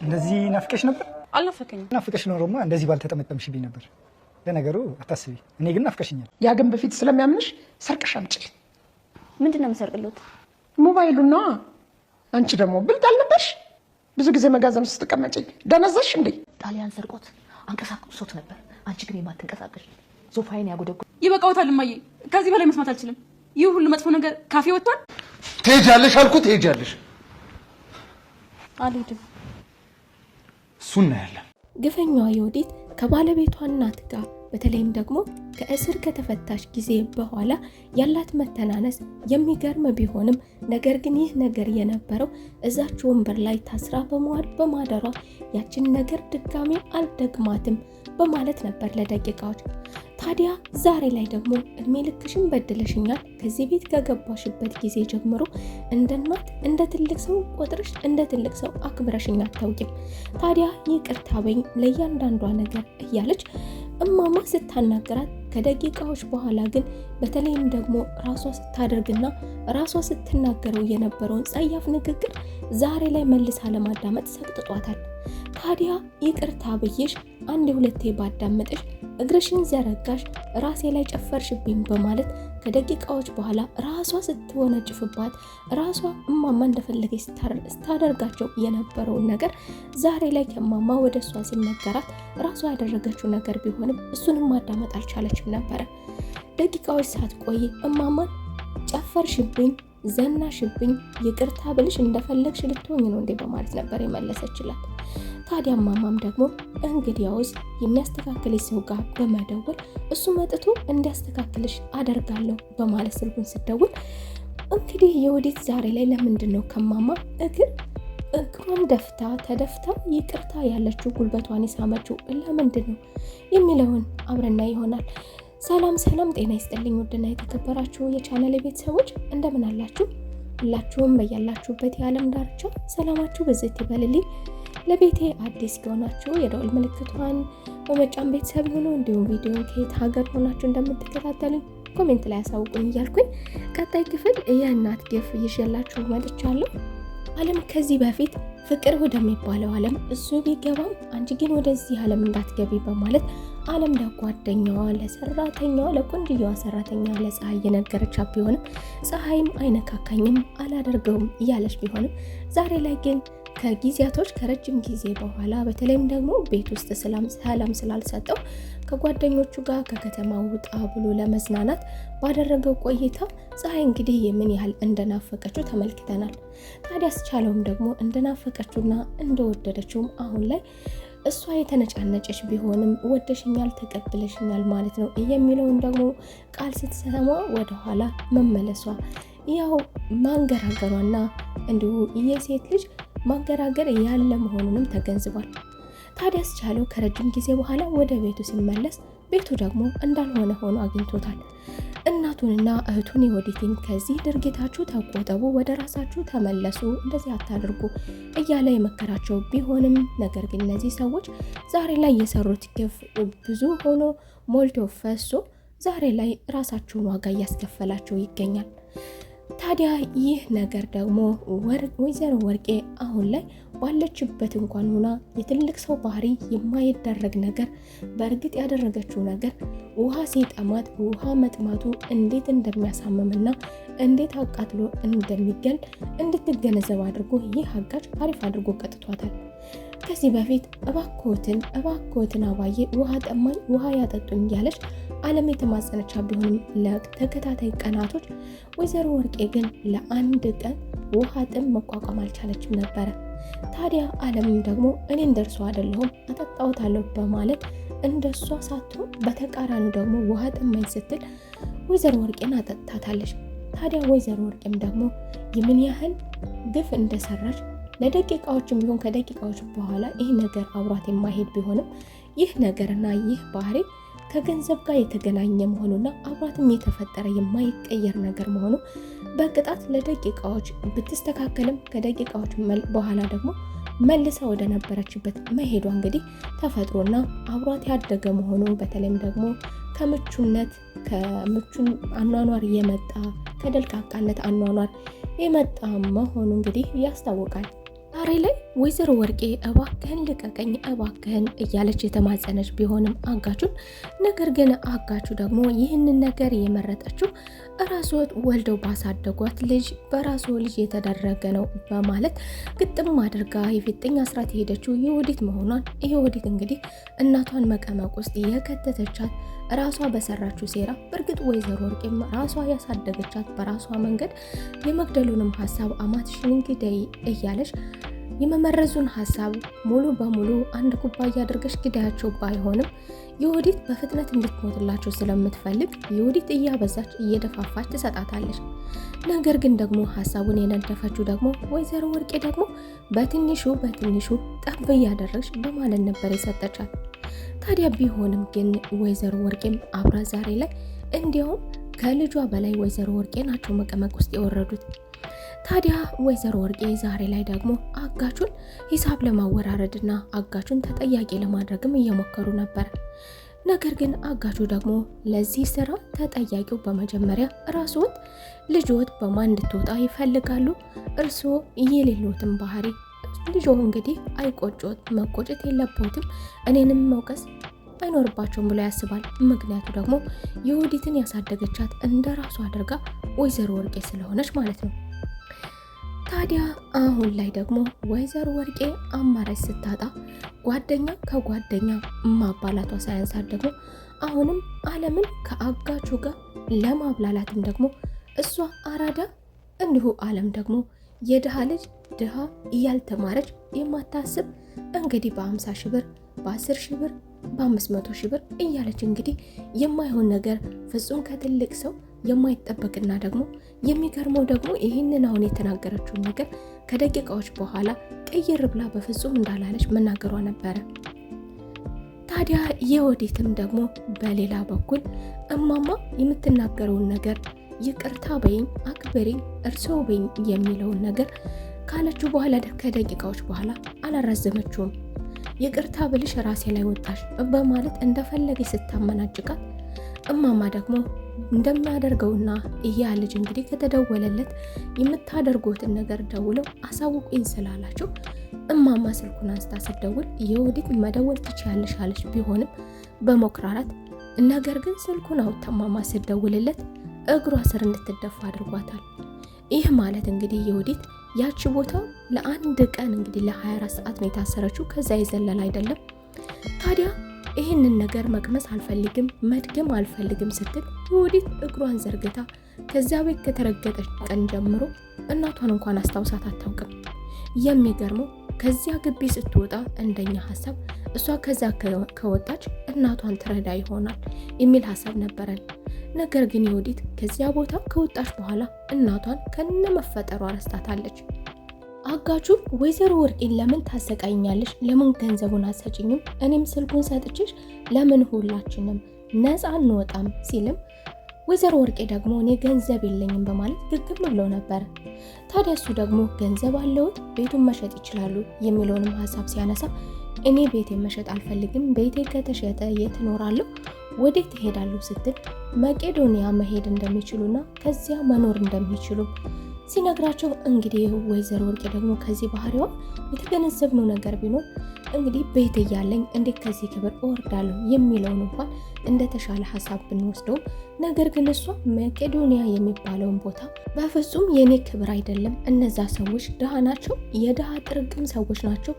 እንደዚህ ናፍቀሽ ነበር? አልናፈቀኝም። ናፍቀሽ ኖሮማ እንደዚህ ባልተጠመጠምሽብኝ ነበር። ለነገሩ አታስቢ፣ እኔ ግን ናፍቀሽኛል። ያ ግን በፊት ስለሚያምንሽ ሰርቀሽ አምጪልኝ። ምንድነው የምሰርቅልዎት? ሞባይሉና አንቺ ደግሞ ብልጥ አልነበርሽ? ብዙ ጊዜ መጋዘን ውስጥ ተቀመጪ ደነዘሽ እንዴ? ጣሊያን ሰርቆት አንቀሳቅሶት ነበር። አንቺ ግን የማትንቀሳቀሽ ሶፋዬን ያጎደጉ። ይበቃዎታል እማዬ፣ ከዚህ በላይ መስማት አልችልም። ይህ ሁሉ መጥፎ ነገር ካፌ ወጥቷል። ትሄጃለሽ አልኩት፣ ትሄጃለሽ። አልሄድም። እሱን እናያለን። ግፈኛዋ ዮዲት ከባለቤቷ እናት ጋር በተለይም ደግሞ ከእስር ከተፈታች ጊዜ በኋላ ያላት መተናነስ የሚገርም ቢሆንም ነገር ግን ይህ ነገር የነበረው እዛች ወንበር ላይ ታስራ በመዋል በማደሯ ያችን ነገር ድጋሚ አልደግማትም በማለት ነበር ለደቂቃዎች። ታዲያ ዛሬ ላይ ደግሞ እድሜ ልክሽን በድለሽኛል፣ ከዚህ ቤት ከገባሽበት ጊዜ ጀምሮ እንደ እናት እንደ ትልቅ ሰው ቆጥረሽ እንደ ትልቅ ሰው አክብረሽኝ አታውቂም። ታዲያ ይቅርታ በይኝ ለእያንዳንዷ ነገር እያለች እማማ ስታናገራት ከደቂቃዎች በኋላ ግን በተለይም ደግሞ ራሷ ስታደርግና ራሷ ስትናገረው የነበረውን ጸያፍ ንግግር ዛሬ ላይ መልሳ ለማዳመጥ ሰቅጥጧታል። ታዲያ ይቅርታ ብዬሽ አንድ ሁለቴ ባዳመጥሽ እግርሽን ዘረጋሽ ራሴ ላይ ጨፈርሽብኝ በማለት ከደቂቃዎች በኋላ ራሷ ስትወነጭፍባት ራሷ እማማ እንደፈለገች ስታደርጋቸው የነበረውን ነገር ዛሬ ላይ ከማማ ወደ እሷ ሲነገራት ራሷ ያደረገችው ነገር ቢሆንም እሱንም ማዳመጥ አልቻለችም ነበረ። ደቂቃዎች ሳትቆይ እማማን ጨፈርሽብኝ፣ ዘናሽብኝ፣ ይቅርታ ብልሽ እንደፈለግሽ ልትሆኝ ነው እንዴ በማለት ነበር የመለሰችላት። ታዲያ ማማም ደግሞ እንግዲያውስ የሚያስተካክልሽ ሰው ጋር በመደወል እሱ መጥቶ እንዲያስተካክልሽ አደርጋለሁ በማለት ስልኩን ስትደውል እንግዲህ ዮዲት ዛሬ ላይ ለምንድን ነው ከማማ እግሯን ተደፍታ ይቅርታ ያለችው ጉልበቷን የሳመችው ለምንድን ነው የሚለውን አብረና ይሆናል። ሰላም ጤና ይስጥልኝ ውድና የተከበራችሁ የቻናሌ ቤተሰቦች እንደምን አላችሁ? ሁላችሁም በያላችሁበት የዓለም ዳርቻ ሰላማችሁ በዘት ይበልልኝ። ለቤቴ አዲስ ከሆናችሁ የደወል ምልክቷን በመጫን ቤተሰብ ሆኖ እንዲሁም ቪዲዮን ከየት ሀገር ሆናችሁ እንደምትከታተሉኝ ኮሜንት ላይ አሳውቁኝ እያልኩኝ ቀጣይ ክፍል የእናት ግፍ ይዤላችሁ መጥቻለሁ። ዓለም ከዚህ በፊት ፍቅር ወደሚባለው ዓለም እሱ ቢገባም አንቺ ግን ወደዚህ ዓለም እንዳትገቢ በማለት ዓለም ለጓደኛዋ ለሰራተኛዋ ለቆንጅየዋ ሰራተኛ ለፀሐይ የነገረቻት ቢሆንም ፀሐይም አይነካካኝም አላደርገውም እያለች ቢሆንም ዛሬ ላይ ግን ከጊዜያቶች ከረጅም ጊዜ በኋላ በተለይም ደግሞ ቤት ውስጥ ሰላም ስላልሰጠው ከጓደኞቹ ጋር ከከተማ ውጣ ብሎ ለመዝናናት ባደረገው ቆይታ ፀሐይ እንግዲህ የምን ያህል እንደናፈቀችው ተመልክተናል። ታዲያ አስቻለውም ደግሞ እንደናፈቀችውና እንደወደደችውም አሁን ላይ እሷ የተነጫነጨች ቢሆንም ወደሽኛል ተቀብለሽኛል ማለት ነው የሚለውን ደግሞ ቃል ስትሰማ ወደኋላ መመለሷ ያው ማንገራገሯና እንዲሁ የሴት ልጅ ማንገራገር ያለ መሆኑንም ተገንዝቧል። ታዲያ አስቻለው ከረጅም ጊዜ በኋላ ወደ ቤቱ ሲመለስ ቤቱ ደግሞ እንዳልሆነ ሆኖ አግኝቶታል። እናቱንና እህቱን ዮዲትን ከዚህ ድርጊታችሁ ተቆጠቡ፣ ወደ ራሳችሁ ተመለሱ፣ እንደዚህ አታድርጉ እያለ የመከራቸው ቢሆንም ነገር ግን እነዚህ ሰዎች ዛሬ ላይ የሰሩት ግፍ ብዙ ሆኖ ሞልቶ ፈሶ ዛሬ ላይ ራሳቸውን ዋጋ እያስከፈላቸው ይገኛል። ታዲያ ይህ ነገር ደግሞ ወይዘሮ ወርቄ አሁን ላይ ባለችበት እንኳን ሆና የትልቅ ሰው ባህሪ የማይደረግ ነገር በእርግጥ ያደረገችው ነገር ውሃ ሲጠማት ውሃ መጥማቱ እንዴት እንደሚያሳምምና እንዴት አቃጥሎ እንደሚገል እንድትገነዘብ አድርጎ ይህ አጋጭ አሪፍ አድርጎ ቀጥቷታል። ከዚህ በፊት እባክዎትን አባዬ ውሃ ጠማኝ ውሃ ያጠጡኝ ያለች ዓለም የተማጸነቻ ቢሆንም ለተከታታይ ቀናቶች ወይዘሮ ወርቄ ግን ለአንድ ቀን ውሃ ጥም መቋቋም አልቻለችም ነበረ። ታዲያ ዓለምም ደግሞ እኔ እንደርሷ አይደለሁም አጠጣውታለሁ በማለት እንደሷ ሳትሆን በተቃራኒ ደግሞ ውሃ ጠማኝ ስትል ወይዘሮ ወርቄን አጠጣታለች። ታዲያ ወይዘሮ ወርቄም ደግሞ የምን ያህል ግፍ እንደሰራች ለደቂቃዎችም ቢሆን ከደቂቃዎች በኋላ ይህ ነገር አብሯት የማይሄድ ቢሆንም ይህ ነገርና ይህ ባህሪ ከገንዘብ ጋር የተገናኘ መሆኑና አብሯትም የተፈጠረ የማይቀየር ነገር መሆኑ በቅጣት ለደቂቃዎች ብትስተካከልም ከደቂቃዎች በኋላ ደግሞ መልሳ ወደ ነበረችበት መሄዷ እንግዲህ ተፈጥሮና አብሯት ያደገ መሆኑ በተለይም ደግሞ ከምቹ አኗኗር የመጣ ከደልቃቃነት አኗኗር የመጣ መሆኑ እንግዲህ ያስታውቃል። ዛሬ ላይ ወይዘሮ ወርቄ እባክህን ልቀቀኝ እባክህን እያለች የተማጸነች ቢሆንም አጋቹን፣ ነገር ግን አጋቹ ደግሞ ይህንን ነገር የመረጠችው ራሱ ወልደው ባሳደጓት ልጅ በራሱ ልጅ የተደረገ ነው በማለት ግጥም አድርጋ የፊጥኝ አስራት የሄደችው የወዲት መሆኗን፣ የወዲት እንግዲህ እናቷን መቀመቅ ውስጥ የከተተቻት ራሷ በሰራችው ሴራ፣ በእርግጥ ወይዘሮ ወርቄም ራሷ ያሳደገቻት በራሷ መንገድ የመግደሉንም ሀሳብ አማትሽን ግደይ እያለች የመመረዙን ሀሳብ ሙሉ በሙሉ አንድ ኩባያ አድርገሽ ግዳያቸው ባይሆንም የወዲት በፍጥነት እንድትሞትላቸው ስለምትፈልግ የወዲት እያበዛች እየደፋፋች ትሰጣታለች። ነገር ግን ደግሞ ሀሳቡን የነደፈችው ደግሞ ወይዘሮ ወርቄ ደግሞ በትንሹ ጠብ እያደረግሽ በማለት ነበር የሰጠቻት። ታዲያ ቢሆንም ግን ወይዘሮ ወርቄም አብራ ዛሬ ላይ እንዲያውም ከልጇ በላይ ወይዘሮ ወርቄ ናቸው መቀመቅ ውስጥ የወረዱት። ታዲያ ወይዘሮ ወርቄ ዛሬ ላይ ደግሞ አጋቹን ሂሳብ ለማወራረድና አጋቹን ተጠያቂ ለማድረግም እየሞከሩ ነበር። ነገር ግን አጋቹ ደግሞ ለዚህ ስራ ተጠያቂው በመጀመሪያ ራስዎት ልጆት በማን እንድትወጣ ይፈልጋሉ? እርስዎ የሌሎትን ባህሪ ልጆ እንግዲህ አይቆጮት፣ መቆጨት የለበትም፣ እኔንም መውቀስ አይኖርባቸውም ብሎ ያስባል። ምክንያቱ ደግሞ የወዲትን ያሳደገቻት እንደ ራሱ አድርጋ ወይዘሮ ወርቄ ስለሆነች ማለት ነው። ታዲያ አሁን ላይ ደግሞ ወይዘሮ ወርቄ አማራጭ ስታጣ ጓደኛ ከጓደኛ ማባላቷ ሳያንሳት ደግሞ አሁንም ዓለምን ከአጋቹ ጋር ለማብላላትም ደግሞ እሷ አራዳ እንዲሁ ዓለም ደግሞ የድሃ ልጅ ድሃ ያልተማረች የማታስብ እንግዲህ በ50 ሺህ ብር በ10 ሺህ ብር በ500 ሺህ ብር እያለች እንግዲህ የማይሆን ነገር ፍጹም ከትልቅ ሰው የማይጠበቅና ደግሞ የሚገርመው ደግሞ ይህንን አሁን የተናገረችውን ነገር ከደቂቃዎች በኋላ ቀይር ብላ በፍጹም እንዳላለች መናገሯ ነበረ። ታዲያ የወዲትም ደግሞ በሌላ በኩል እማማ የምትናገረውን ነገር ይቅርታ በይኝ፣ አክብሪኝ፣ እርስዎ በይኝ የሚለውን ነገር ካለችው በኋላ ከደቂቃዎች በኋላ አላራዘመችውም። ይቅርታ ብልሽ ራሴ ላይ ወጣሽ በማለት እንደፈለገች ስታመናጭቃት እማማ ደግሞ እንደሚያደርገውና ያ ልጅ እንግዲህ ከተደወለለት የምታደርጉትን ነገር ደውለው አሳውቁኝ ስላላቸው እማማ ስልኩን አንስታ ስትደውል የወዲት መደወል ትችያለሽ አለች። ቢሆንም በመኩራራት ነገር ግን ስልኩን አውጥታ እማማ ስትደውልለት እግሯ ስር እንድትደፋ አድርጓታል። ይህ ማለት እንግዲህ የወዲት ያቺ ቦታ ለአንድ ቀን እንግዲህ ለ24 ሰዓት ነው የታሰረችው፣ ከዛ የዘለለ አይደለም። ታዲያ ይህንን ነገር መቅመስ አልፈልግም መድገም አልፈልግም ስትል የወዲት እግሯን ዘርግታ ከዛ ቤት ከተረገጠች ቀን ጀምሮ እናቷን እንኳን አስታውሳት አታውቅም። የሚገርመው ከዚያ ግቢ ስትወጣ እንደኛ ሀሳብ እሷ ከዛ ከወጣች እናቷን ትረዳ ይሆናል የሚል ሀሳብ ነበረን። ነገር ግን የወዲት ከዚያ ቦታ ከወጣች በኋላ እናቷን ከነመፈጠሯ ረስታታለች። አጋቹ ወይዘሮ ወርቄን ለምን ታሰቃይኛለሽ? ለምን ገንዘቡን አሰጭኝም? እኔም ስልኩን ሰጥችሽ ለምን ሁላችንም ነፃ እንወጣም ሲልም ወይዘሮ ወርቄ ደግሞ እኔ ገንዘብ የለኝም በማለት ግግም ብለው ነበር። ታዲያ እሱ ደግሞ ገንዘብ አለውት ቤቱን መሸጥ ይችላሉ የሚለውንም ሀሳብ ሲያነሳ እኔ ቤቴን መሸጥ አልፈልግም፣ ቤቴ ከተሸጠ የት እኖራለሁ፣ ወዴት እሄዳለሁ ስትል መቄዶንያ መሄድ እንደሚችሉና ከዚያ መኖር እንደሚችሉ ሲነግራቸው እንግዲህ ወይዘሮ ወርቄ ደግሞ ከዚህ ባህሪዋ የተገነዘብነው ነገር ቢኖር እንግዲህ ቤት እያለኝ እንዴት ከዚህ ክብር እወርዳለሁ የሚለውን እንኳን እንደተሻለ ሀሳብ ብንወስደው፣ ነገር ግን እሷ መቄዶንያ የሚባለውን ቦታ በፍጹም የኔ ክብር አይደለም፣ እነዛ ሰዎች ድሃ ናቸው፣ የድሃ ጥርቅም ሰዎች ናቸው፣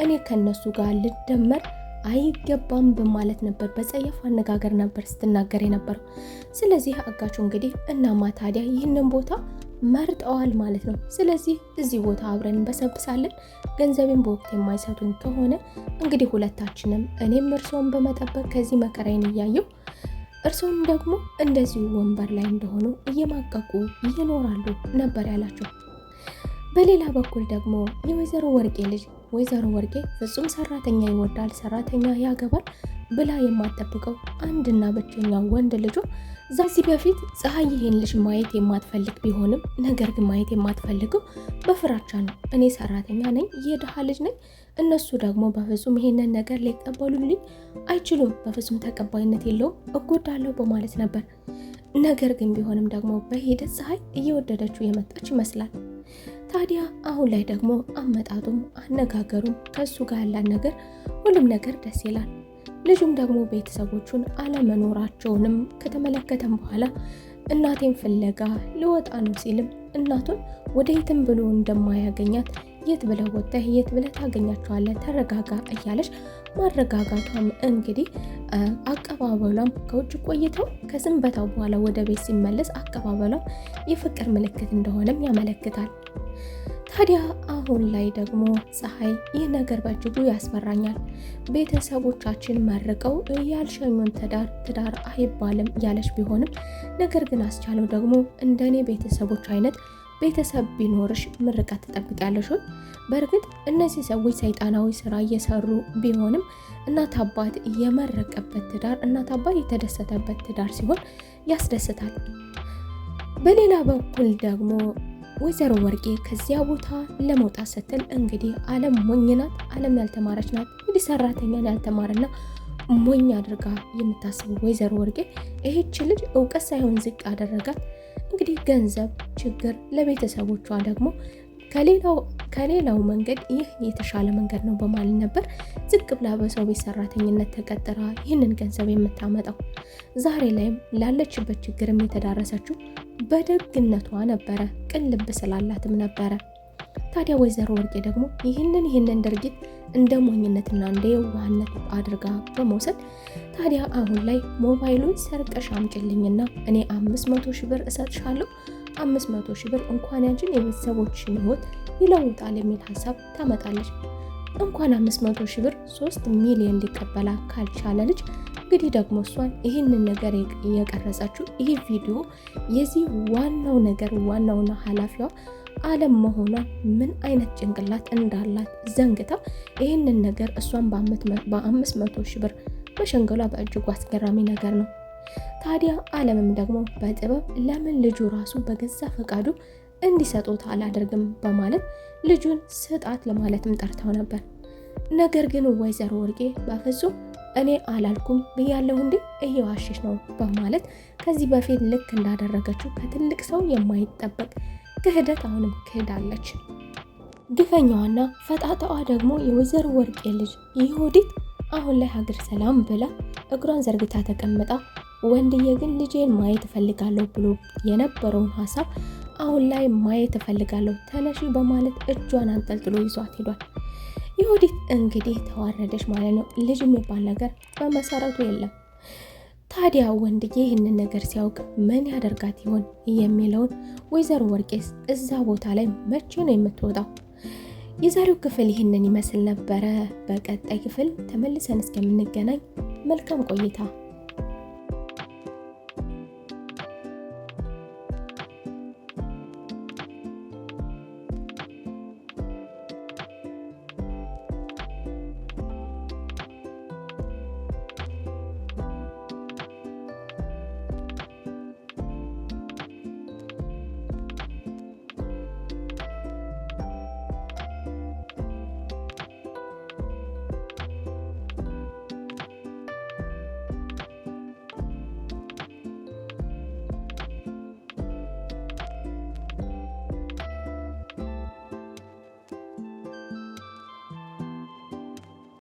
እኔ ከነሱ ጋር ልደመር አይገባም በማለት ነበር በጸያፍ አነጋገር ነበር ስትናገር የነበረው። ስለዚህ አጋቹ እንግዲህ እናማ ታዲያ ይህንን ቦታ መርጠዋል ማለት ነው። ስለዚህ እዚህ ቦታ አብረን እንበሰብሳለን፣ ገንዘቤን በወቅት የማይሰጡን ከሆነ እንግዲህ ሁለታችንም እኔም እርስዎን በመጠበቅ ከዚህ መከራዬን እያየው እርስዎም ደግሞ እንደዚሁ ወንበር ላይ እንደሆኑ እየማቀቁ ይኖራሉ ነበር ያላቸው። በሌላ በኩል ደግሞ የወይዘሮ ወርቄ ልጅ ወይዘሮ ወርቄ ፍጹም ሰራተኛ ይወዳል፣ ሰራተኛ ያገባል ብላ የማትጠብቀው አንድና ብቸኛ ወንድ ልጇ ከዚህ በፊት ፀሐይ ይሄን ልጅ ማየት የማትፈልግ ቢሆንም ነገር ግን ማየት የማትፈልገው በፍራቻ ነው። እኔ ሰራተኛ ነኝ፣ የድሃ ልጅ ነኝ፣ እነሱ ደግሞ በፍጹም ይሄንን ነገር ሊቀበሉልኝ አይችሉም፣ በፍጹም ተቀባይነት የለውም፣ እጎዳለሁ በማለት ነበር። ነገር ግን ቢሆንም ደግሞ በሂደት ፀሐይ እየወደደችው የመጣች ይመስላል። ታዲያ አሁን ላይ ደግሞ አመጣጡም አነጋገሩም ከሱ ጋር ያለን ነገር ሁሉም ነገር ደስ ይላል። ልጁም ደግሞ ቤተሰቦቹን አለመኖራቸውንም ከተመለከተም በኋላ እናቴን ፍለጋ ልወጣ ነው ሲልም እናቱን ወደ የትም ብሎ እንደማያገኛት የት ብለህ ወጥተህ የት ብለህ ታገኛቸዋለህ ተረጋጋ እያለች ማረጋጋቷም እንግዲህ አቀባበሏም ከውጭ ቆይተው ከስንበታው በኋላ ወደ ቤት ሲመለስ አቀባበሏም የፍቅር ምልክት እንደሆነም ያመለክታል። ታዲያ አሁን ላይ ደግሞ ፀሐይ ይህ ነገር በእጅጉ ያስፈራኛል፣ ቤተሰቦቻችን መርቀው ያልሸኙን ትዳር አይባልም ያለች ቢሆንም ነገር ግን አስቻለው ደግሞ እንደኔ ቤተሰቦች አይነት ቤተሰብ ቢኖርሽ ምርቃት ትጠብቂያለሽ ወይ? በእርግጥ እነዚህ ሰዎች ሰይጣናዊ ስራ እየሰሩ ቢሆንም እናት አባት የመረቀበት ትዳር እናት አባት የተደሰተበት ትዳር ሲሆን ያስደስታል። በሌላ በኩል ደግሞ ወይዘሮ ወርቄ ከዚያ ቦታ ለመውጣት ስትል እንግዲህ ዓለም ሞኝ ናት፣ ዓለም ያልተማረች ናት። እንግዲህ ሰራተኛን ያልተማረና ሞኝ አድርጋ የምታስበው ወይዘሮ ወርቄ ይህች ልጅ እውቀት ሳይሆን ዝቅ አደረጋት። እንግዲህ ገንዘብ ችግር ለቤተሰቦቿ ደግሞ ከሌላው መንገድ ይህ የተሻለ መንገድ ነው በማለት ነበር ዝቅ ብላ በሰው ቤት ሰራተኝነት ተቀጥራ ይህንን ገንዘብ የምታመጣው። ዛሬ ላይም ላለችበት ችግርም የተዳረሰችው በደግነቷ ነበረ፣ ቅን ልብ ስላላትም ነበረ። ታዲያ ወይዘሮ ወርቄ ደግሞ ይህንን ድርጊት እንደ ሞኝነትና እንደ የዋህነት አድርጋ በመውሰድ ታዲያ አሁን ላይ ሞባይሉን ሰርቀሽ አምጪልኝና እኔ 500 ሺህ ብር እሰጥሻለሁ፣ 500 ሺህ ብር እንኳን ያንቺን የቤተሰቦችሽን ህይወት ይለውጣል የሚል ሀሳብ ታመጣለች። እንኳን 500 ሺህ ብር 3 ሚሊዮን ሊቀበላ ካልቻለ ልጅ እንግዲህ ደግሞ እሷን ይህንን ነገር የቀረጸችው ይህ ቪዲዮ የዚህ ዋናው ነገር ዋናውና ኃላፊዋ ዓለም መሆኗን ምን አይነት ጭንቅላት እንዳላት ዘንግታ ይህንን ነገር እሷን በ500 ሺህ ብር መሸንገሏ በእጅጉ አስገራሚ ነገር ነው። ታዲያ ዓለምም ደግሞ በጥበብ ለምን ልጁ ራሱ በገዛ ፈቃዱ እንዲሰጡት አላደርግም በማለት ልጁን ስጣት ለማለትም ጠርተው ነበር። ነገር ግን ወይዘሮ ወርቄ በፍጹም እኔ አላልኩም ብያለሁ እንዴ እየዋሸሽ ነው በማለት ከዚህ በፊት ልክ እንዳደረገችው ከትልቅ ሰው የማይጠበቅ ክህደት አሁንም ክህዳለች። ግፈኛዋና ፈጣጣዋ ደግሞ የወይዘሮ ወርቄ ልጅ ይሁዲት አሁን ላይ ሀገር ሰላም ብላ እግሯን ዘርግታ ተቀምጣ ወንድዬ ግን ልጄን ማየት እፈልጋለሁ ብሎ የነበረውን ሀሳብ አሁን ላይ ማየት እፈልጋለሁ ተነሺ በማለት እጇን አንጠልጥሎ ይዟት ሄዷል። ይሁዲት እንግዲህ ተዋረደች ማለት ነው። ልጅ የሚባል ነገር በመሰረቱ የለም። ታዲያ ወንድዬ ይህንን ነገር ሲያውቅ ምን ያደርጋት ይሆን የሚለውን ወይዘሮ ወርቄስ እዛ ቦታ ላይ መቼ ነው የምትወጣው? የዛሬው ክፍል ይህንን ይመስል ነበረ። በቀጣይ ክፍል ተመልሰን እስከምንገናኝ መልካም ቆይታ